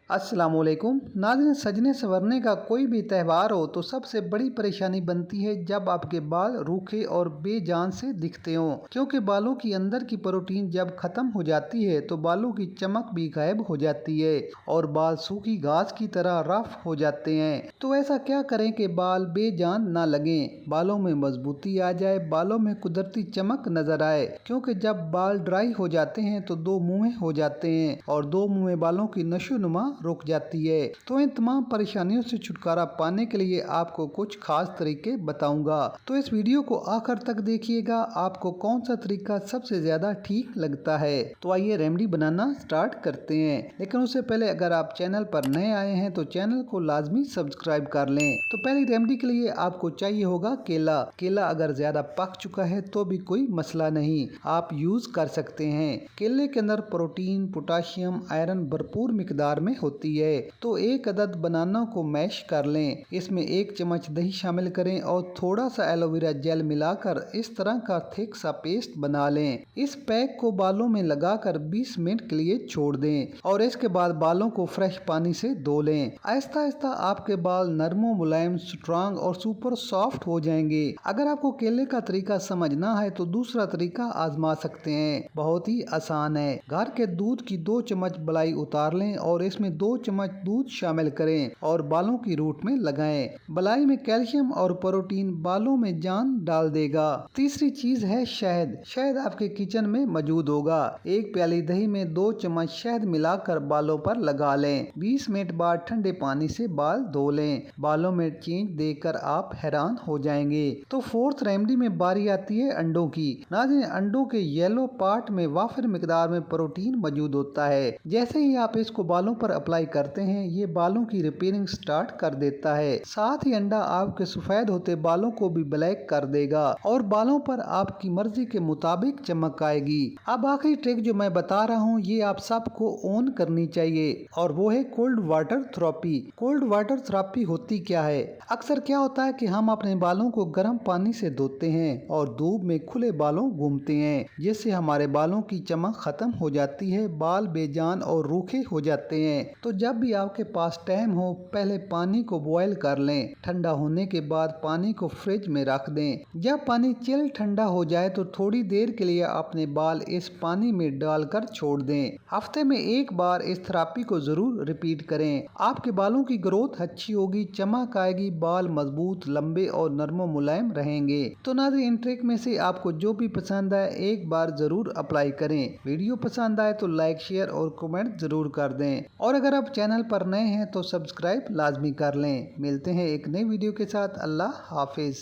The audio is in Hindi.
अस्सलामुअलैकुम नाज़रीन, सजने संवरने का कोई भी त्यौहार हो तो सबसे बड़ी परेशानी बनती है जब आपके बाल रूखे और बेजान से दिखते हों, क्योंकि बालों की अंदर की प्रोटीन जब खत्म हो जाती है तो बालों की चमक भी गायब हो जाती है और बाल सूखी घास की तरह रफ हो जाते हैं। तो ऐसा क्या करें कि बाल बेजान ना लगे, बालों में मजबूती आ जाए, बालों में कुदरती चमक नजर आए। क्योंकि जब बाल ड्राई हो जाते हैं तो दो मुँहे हो जाते हैं और दो मुँहे बालों की नशोनुमा रुक जाती है। तो इन तमाम परेशानियों से छुटकारा पाने के लिए आपको कुछ खास तरीके बताऊंगा, तो इस वीडियो को आखिर तक देखिएगा। आपको कौन सा तरीका सबसे ज्यादा ठीक लगता है। तो आइए रेमेडी बनाना स्टार्ट करते हैं। लेकिन उससे पहले अगर आप चैनल पर नए आए हैं तो चैनल को लाजमी सब्सक्राइब कर लें। तो पहली रेमेडी के लिए आपको चाहिए होगा केला। केला अगर ज्यादा पक चुका है तो भी कोई मसला नहीं, आप यूज कर सकते हैं। केले के अंदर प्रोटीन, पोटाशियम, आयरन भरपूर मिकदार में होती है। तो एक अदद बनाना को मैश कर लें, इसमें 1 चम्मच दही शामिल करें और थोड़ा सा एलोवेरा जेल मिलाकर इस तरह का थिक सा पेस्ट बना लें। इस पैक को बालों में लगाकर 20 मिनट के लिए छोड़ दें और इसके बाद बालों को फ्रेश पानी से धो लें। आहिस्ता आहिस्ता आपके बाल नरमो, मुलायम, स्ट्रांग और सुपर सॉफ्ट हो जाएंगे। अगर आपको केले का तरीका समझना है तो दूसरा तरीका आजमा सकते हैं, बहुत ही आसान है। घर के दूध की 2 चम्मच मलाई उतार लें और इसमें 2 चम्मच दूध शामिल करें और बालों की रूट में लगाएं। मलाई में कैल्शियम और प्रोटीन बालों में जान डाल देगा। तीसरी चीज है शहद। शहद आपके किचन में मौजूद होगा। 1 प्याली दही में 2 चम्मच शहद मिलाकर बालों पर लगा लें। 20 मिनट बाद ठंडे पानी से बाल धो लें। बालों में चेंज देखकर आप हैरान हो जाएंगे। तो फोर्थ रेमेडी में बारी आती है अंडों की। नाज़रीन, अंडों के येलो पार्ट में वाफिर मिकदार में प्रोटीन मौजूद होता है। जैसे ही आप इसको बालों पर अप्लाई करते हैं ये बालों की रिपेयरिंग स्टार्ट कर देता है। साथ ही अंडा आपके सफेद होते बालों को भी ब्लैक कर देगा और बालों पर आपकी मर्जी के मुताबिक चमक आएगी। अब आखिरी ट्रिक जो मैं बता रहा हूँ ये आप सबको ऑन करनी चाहिए और वो है cold water therapy. Cold water therapy होती क्या है? अक्सर क्या होता है कि हम अपने बालों को गर्म पानी से धोते हैं और धूप में खुले बालों घूमते हैं, जिससे हमारे बालों की चमक खत्म हो जाती है, बाल बेजान और रूखे हो जाते हैं। तो जब भी आपके पास टाइम हो पहले पानी को बॉयल कर लें। ठंडा होने के बाद पानी को फ्रिज में रख दें। जब पानी चिल ठंडा हो जाए तो थोड़ी देर के लिए अपने बाल इस पानी में डालकर छोड़ दें। हफ्ते में 1 बार इस थेरेपी को जरूर रिपीट करें। आपके बालों की ग्रोथ अच्छी होगी, चमक आएगी, बाल मजबूत, लंबे और नरमो मुलायम रहेंगे। तो नाज़रीन, इन ट्रिक में से आपको जो भी पसंद आए एक बार जरूर अप्लाई करें। वीडियो पसंद आए तो लाइक, शेयर और कमेंट जरूर कर दें और अगर आप चैनल पर नए हैं तो सब्सक्राइब लाजमी कर लें। मिलते हैं एक नई वीडियो के साथ। अल्लाह हाफिज।